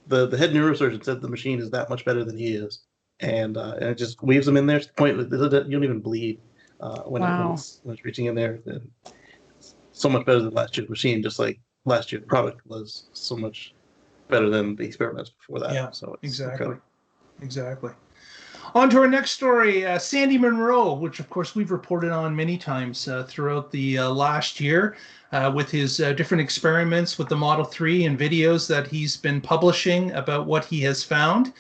the head neurosurgeon said the machine is that much better than he is, and it just weaves them in there to the point that you don't even bleed when it's reaching in there. So much better than last year's machine, just like last year's product was so much better than the experiments before that. Yeah, so exactly. On to our next story, Sandy Munro, which of course we've reported on many times throughout the last year with his different experiments with the Model 3 and videos that he's been publishing about what he has found.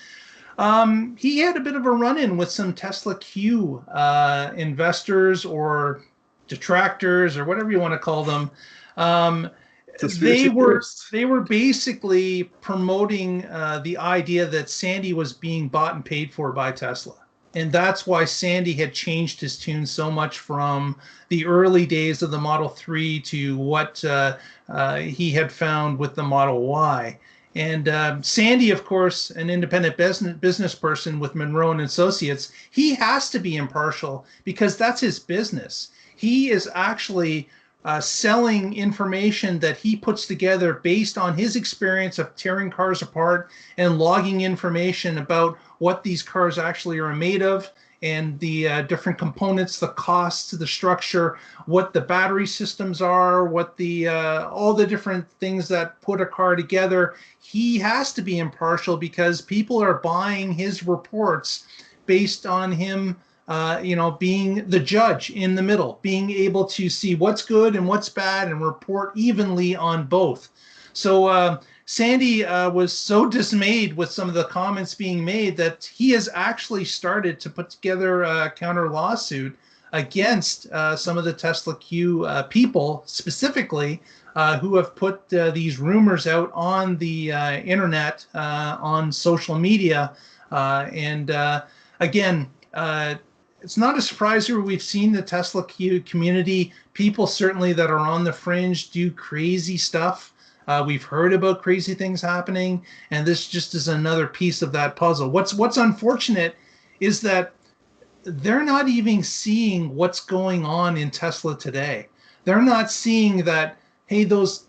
He had a bit of a run-in with some TesLaQ investors or detractors or whatever you want to call them. They were basically promoting the idea that Sandy was being bought and paid for by Tesla. And that's why Sandy had changed his tune so much from the early days of the Model 3 to what he had found with the Model Y. And Sandy, of course, an independent business person with Monroe and Associates, he has to be impartial because that's his business. He is actually selling information that he puts together based on his experience of tearing cars apart and logging information about what these cars actually are made of and the different components, the costs, the structure, what the battery systems are, what the all the different things that put a car together. He has to be impartial because people are buying his reports based on him being the judge in the middle, being able to see what's good and what's bad and report evenly on both. So Sandy was so dismayed with some of the comments being made that he has actually started to put together a counter lawsuit against some of the TesLaQ people specifically who have put these rumors out on the internet, on social media. Again, it's not a surprise here. We've seen the TesLaQ community, people certainly that are on the fringe do crazy stuff. We've heard about crazy things happening, and this just is another piece of that puzzle. What's unfortunate is that they're not even seeing what's going on in Tesla today. They're not seeing that, hey, those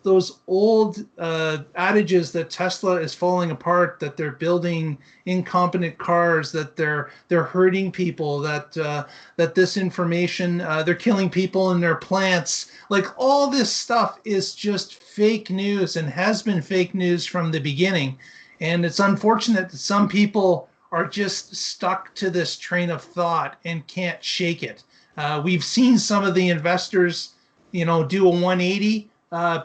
old adages that Tesla is falling apart, that they're building incompetent cars, that they're hurting people, that this information, they're killing people in their plants. Like, all this stuff is just fake news and has been fake news from the beginning. And it's unfortunate that some people are just stuck to this train of thought and can't shake it. We've seen some of the investors, do a 180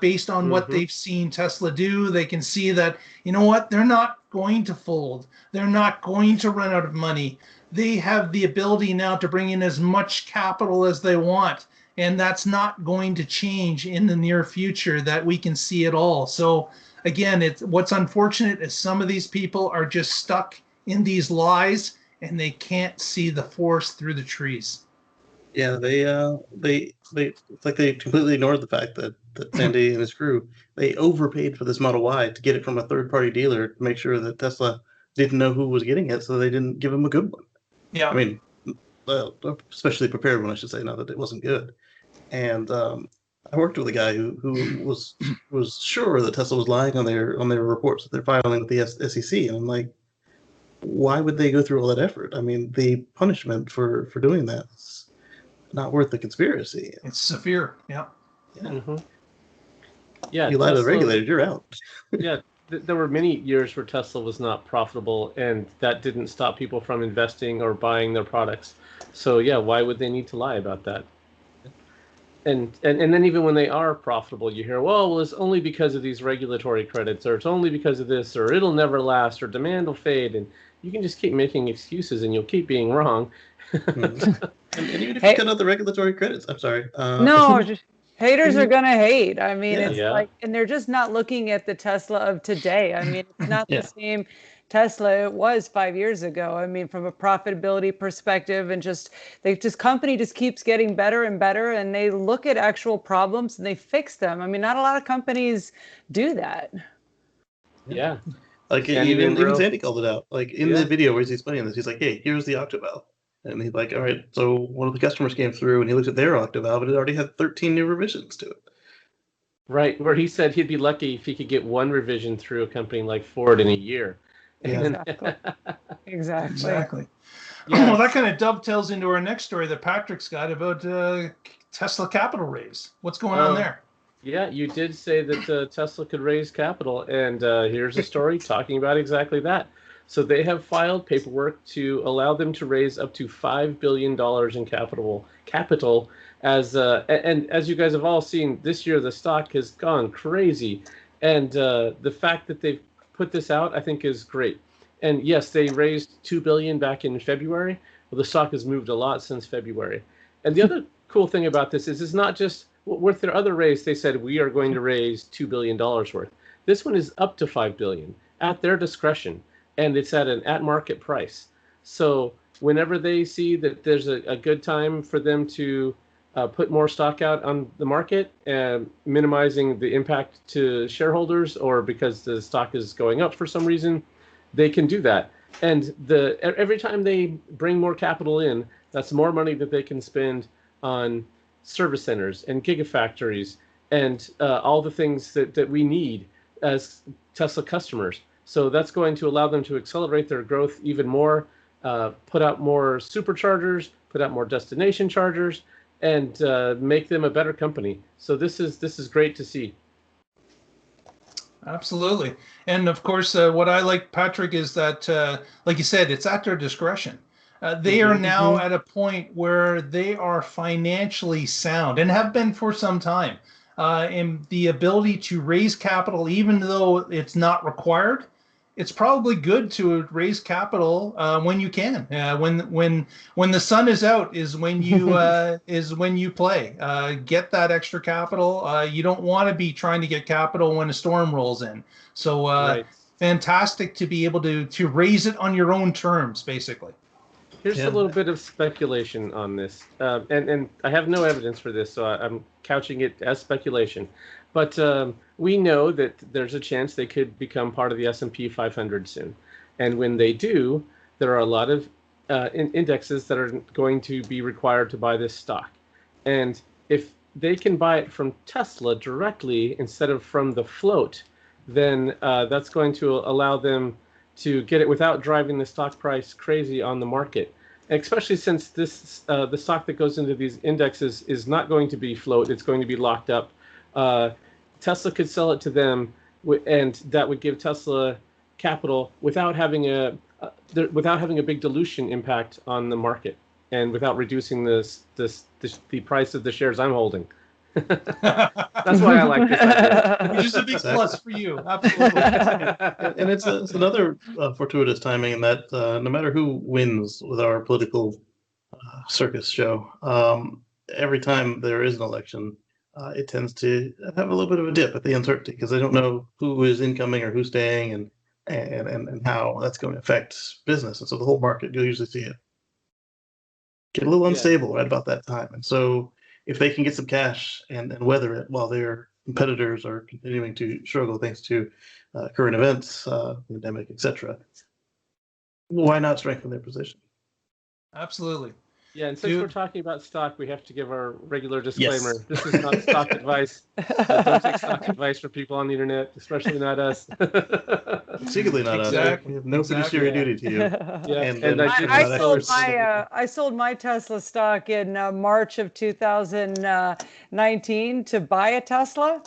based on what they've seen Tesla do. They can see that, they're not going to fold. They're not going to run out of money. They have the ability now to bring in as much capital as they want. And that's not going to change in the near future that we can see at all. So again, what's unfortunate is some of these people are just stuck in these lies and they can't see the forest through the trees. Yeah, it's like they completely ignored the fact that Sandy and his crew, they overpaid for this Model Y to get it from a third-party dealer to make sure that Tesla didn't know who was getting it, so they didn't give him a good one. Yeah. I mean, especially prepared one, I should say, not that it wasn't good. And I worked with a guy who was sure that Tesla was lying on their reports that they're filing with the SEC, and I'm like, why would they go through all that effort? I mean, the punishment for doing that is not worth the conspiracy. It's severe. Yeah. Yeah. Mm-hmm. Yeah. You lie to the regulator, you're out. Yeah. There were many years where Tesla was not profitable, and that didn't stop people from investing or buying their products. So yeah, why would they need to lie about that? And then even when they are profitable, you hear, well, it's only because of these regulatory credits, or it's only because of this, or it'll never last, or demand will fade, and you can just keep making excuses, and you'll keep being wrong. Mm-hmm. and even if you cut out the regulatory credits, I'm sorry. No, haters are gonna hate. I mean, Yeah. it's like, and they're just not looking at the Tesla of today. I mean, it's not the same Tesla it was 5 years ago. I mean, from a profitability perspective, and company just keeps getting better and better, and they look at actual problems and they fix them. I mean, not a lot of companies do that. Yeah. Like even Sandy called it out. Like in the video where he's explaining this, he's like, "Hey, here's the Octovalve," and he's like, "All right." So one of the customers came through and he looked at their Octovalve, and it already had 13 new revisions to it. Right, where he said he'd be lucky if he could get one revision through a company like Ford in a year. Yeah. Exactly. Yeah. Well, that kind of dovetails into our next story that Patrick's got about Tesla capital raise. What's going on there? Yeah, you did say that Tesla could raise capital, and here's a story talking about exactly that. So they have filed paperwork to allow them to raise up to $5 billion in capital. And as you guys have all seen, this year the stock has gone crazy, and the fact that they've put this out, I think, is great. And yes, they raised $2 billion back in February. Well, the stock has moved a lot since February. And the other cool thing about this is it's not just with their other raise, they said we are going to raise $2 billion worth. This one is up to $5 billion at their discretion, and it's at an at-market price. So whenever they see that there's a good time for them to put more stock out on the market, minimizing the impact to shareholders, or because the stock is going up for some reason, they can do that. And every time they bring more capital in, that's more money that they can spend on service centers and gigafactories and all the things that we need as Tesla customers. So that's going to allow them to accelerate their growth even more, put out more superchargers, put out more destination chargers, and make them a better company. So this is great to see. Absolutely. And of course, what I like, Patrick, is that, like you said, it's at their discretion. They are now at a point where they are financially sound and have been for some time. And the ability to raise capital, even though it's not required, it's probably good to raise capital when you can. When the sun is out is when you play. Get that extra capital. You don't want to be trying to get capital when a storm rolls in. So Right. Fantastic to be able to raise it on your own terms, basically. Here's a little bit of speculation on this, and I have no evidence for this, so I'm couching it as speculation. But we know that there's a chance they could become part of the S&P 500 soon. And when they do, there are a lot of indexes that are going to be required to buy this stock. And if they can buy it from Tesla directly instead of from the float, then that's going to allow them to get it without driving the stock price crazy on the market. Especially since this the stock that goes into these indexes is not going to be float, it's going to be locked up. Tesla could sell it to them, and that would give Tesla capital without having a big dilution impact on the market, and without reducing the price of the shares I'm holding. That's why I like this idea. Which is a big plus for you, absolutely. And it's another fortuitous timing in that no matter who wins with our political circus show, every time there is an election, it tends to have a little bit of a dip at the uncertainty because they don't know who is incoming or who's staying and how that's going to affect business. And so the whole market, you'll usually see it get a little unstable right about that time. And so if they can get some cash and weather it while their competitors are continuing to struggle thanks to current events, pandemic, etc., why not strengthen their position? Absolutely. Yeah, and since we're talking about stock, we have to give our regular disclaimer. Yes. This is not stock advice. Don't take stock advice from people on the internet, especially not us. Particularly not us. We have no fiduciary duty to you. Yeah, and I sold my Tesla stock in March of 2019 to buy a Tesla.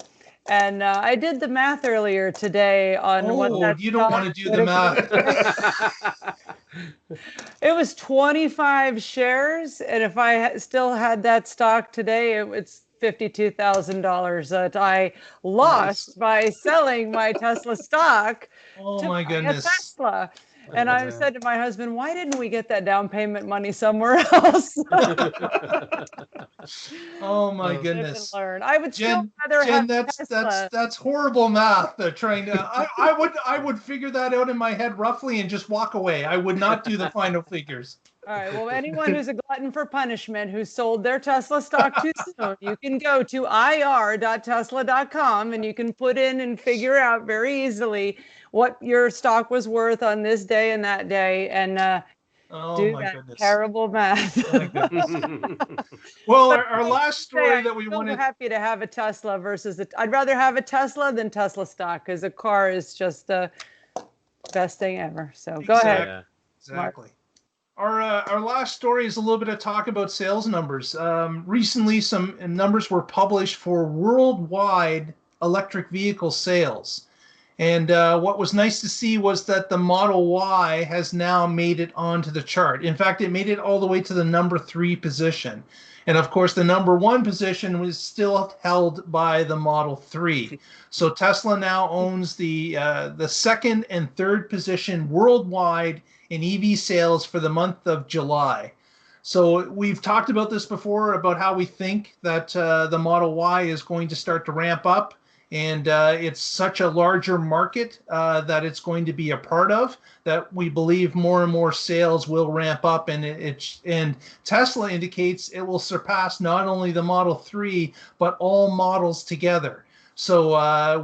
And I did the math earlier today on what that. You don't want to do the math. It was 25 shares, and if I still had that stock today, it's $52,000 that I lost by selling my Tesla stock. Oh my goodness! Tesla. And I said to my husband, why didn't we get that down payment money somewhere else? Oh my goodness! I would still rather have Tesla. That's horrible math. They're trying to. I would figure that out in my head roughly and just walk away. I would not do the final figures. All right. Well, anyone who's a glutton for punishment who sold their Tesla stock too soon, you can go to ir.tesla.com and you can put in and figure out very easily what your stock was worth on this day and that day, and do that terrible math. Well, our last story that we wanted. I'm so happy to have a Tesla versus I'd rather have a Tesla than Tesla stock, because a car is just the best thing ever. So go ahead. Exactly. Our last story is a little bit of talk about sales numbers. Recently, some numbers were published for worldwide electric vehicle sales. And what was nice to see was that the Model Y has now made it onto the chart. In fact, it made it all the way to the number 3 position. And of course, the number 1 position was still held by the Model 3. So Tesla now owns the second and third position worldwide in EV sales for the month of July. So we've talked about this before, about how we think that the Model Y is going to start to ramp up. And it's such a larger market that it's going to be a part of, that we believe more and more sales will ramp up. And Tesla indicates it will surpass not only the Model 3, but all models together. So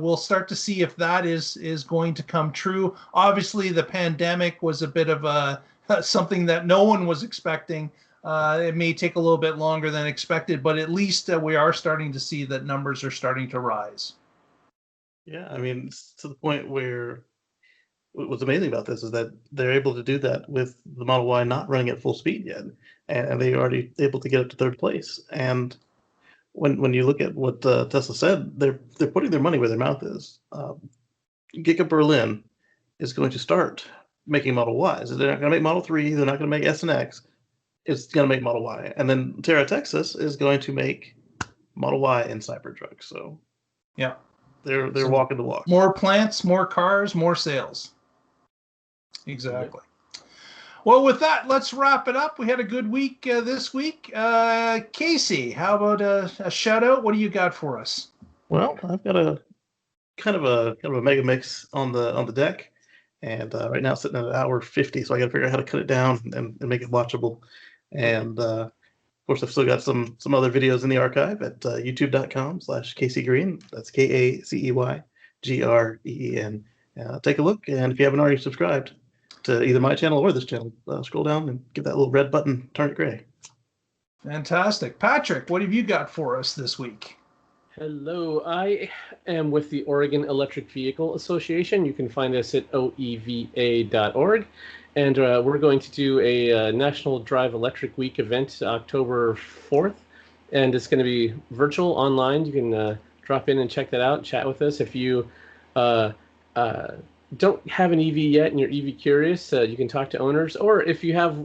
we'll start to see if that is going to come true. Obviously, the pandemic was a bit of something that no one was expecting. It may take a little bit longer than expected, but at least we are starting to see that numbers are starting to rise. Yeah, I mean, it's to the point where what's amazing about this is that they're able to do that with the Model Y not running at full speed yet, and they're already able to get up to third place. And when you look at what Tesla said, they're putting their money where their mouth is. Giga Berlin is going to start making Model Ys. They're not going to make Model 3. They're not going to make S and X. It's going to make Model Y. And then Terra, Texas is going to make Model Y and CyberTruck. So yeah. They're walking the walk. More plants, more cars, more sales. Exactly. Well, with that, let's wrap it up. We had a good week this week. Casey, how about a shout out? What do you got for us? Well, I've got a kind of a mega mix on the deck, and right now it's sitting at 1:50, so I got to figure out how to cut it down and make it watchable. And of course, I've still got some other videos in the archive at youtube.com/CaseyGreen. That's KACEYGREEN. Take a look, and if you haven't already subscribed to either my channel or this channel, scroll down and give that little red button, turn it gray. Fantastic. Patrick, what have you got for us this week? Hello, I am with the Oregon Electric Vehicle Association. You can find us at oeva.org. And we're going to do a National Drive Electric Week event October 4th. And it's going to be virtual, online. You can drop in and check that out, chat with us. If you don't have an EV yet and you're EV curious, you can talk to owners. Or if you have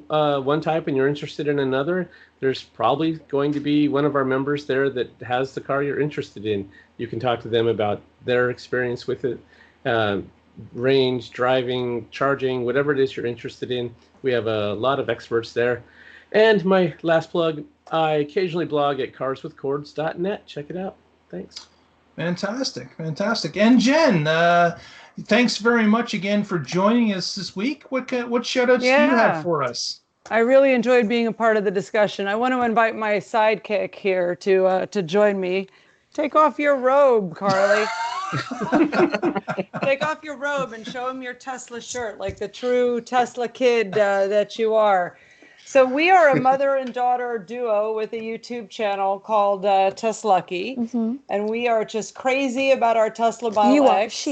one type and you're interested in another, there's probably going to be one of our members there that has the car you're interested in. You can talk to them about their experience with it. Range, driving, charging, whatever it is you're interested in. We have a lot of experts there. And my last plug, I occasionally blog at carswithcords.net. Check it out. Thanks. Fantastic. And Jen, thanks very much again for joining us this week. What shout outs do you have for us? I really enjoyed being a part of the discussion. I want to invite my sidekick here to join me. Take off your robe, Carly. Take off your robe and show him your Tesla shirt, like the true Tesla kid that you are. So we are a mother and daughter duo with a YouTube channel called TesLucky, and we are just crazy about our Tesla Model You are, X.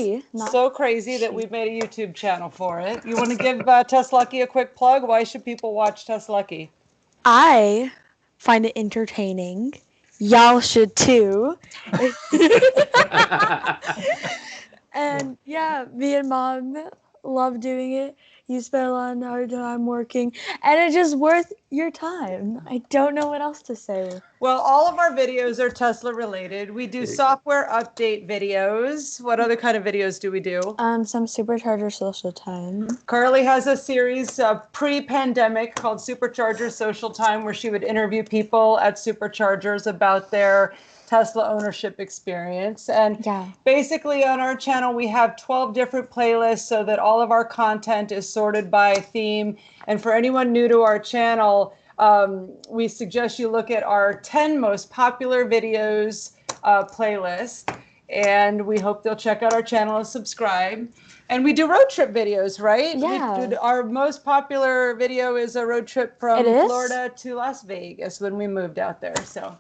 So crazy that we've made a YouTube channel for it. You want to give TesLucky a quick plug? Why should people watch TesLucky? I find it entertaining. Y'all should too. And yeah, me and Mom love doing it. You spend a lot of our time working, and it's just worth your time. I don't know what else to say. Well, all of our videos are Tesla related. We do software update videos. What other kind of videos do we do? Some Supercharger Social Time. Carly has a series pre-pandemic called Supercharger Social Time, where she would interview people at Superchargers about their Tesla ownership experience. And basically on our channel, we have 12 different playlists so that all of our content is sorted by theme. And for anyone new to our channel, we suggest you look at our 10 most popular videos playlist. And we hope they'll check out our channel and subscribe. And we do road trip videos, right? Yeah. Our most popular video is a road trip from Florida to Las Vegas when we moved out there. So.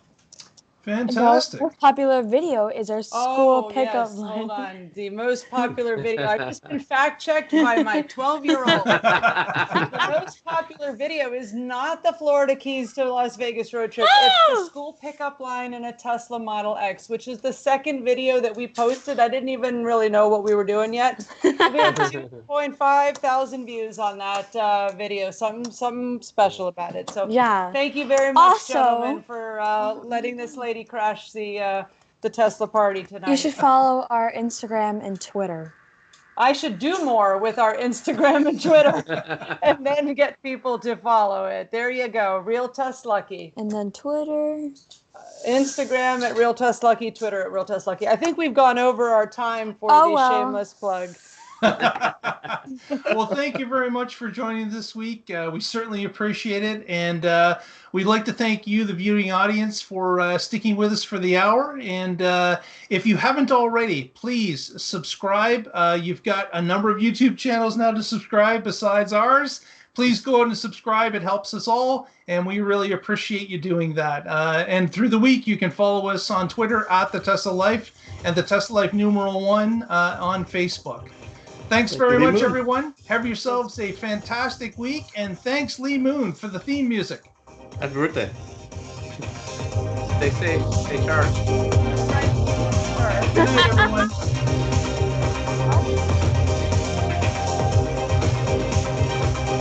Fantastic. The most popular video is our school pickup line. Hold on. The most popular video. I've just been fact-checked by my 12-year-old. The most popular video is not the Florida Keys to Las Vegas road trip. It's the school pickup line in a Tesla Model X, which is the second video that we posted. I didn't even really know what we were doing yet. We had 2.5 thousand views on that video. Something special about it. So thank you very much, gentlemen, for letting this lady crash the Tesla party tonight. You should follow our Instagram and Twitter. I should do more with our Instagram and Twitter and then get people to follow it. There you go. Real TesLucky. And then Twitter. Instagram at Real TesLucky, Twitter at Real TesLucky. I think we've gone over our time for the shameless plug. Well, thank you very much for joining this week. We certainly appreciate it. And we'd like to thank you, the viewing audience, for sticking with us for the hour. And if you haven't already, please subscribe. You've got a number of YouTube channels now to subscribe besides ours. Please go on and subscribe. It helps us all, and we really appreciate you doing that. And through the week, you can follow us on Twitter at The Tesla Life and The Tesla Life #1 on Facebook. Thanks very much, everyone. Have yourselves a fantastic week, and thanks, Lee Moon, for the theme music. Happy birthday. Stay safe. Stay charged. Good night, everyone.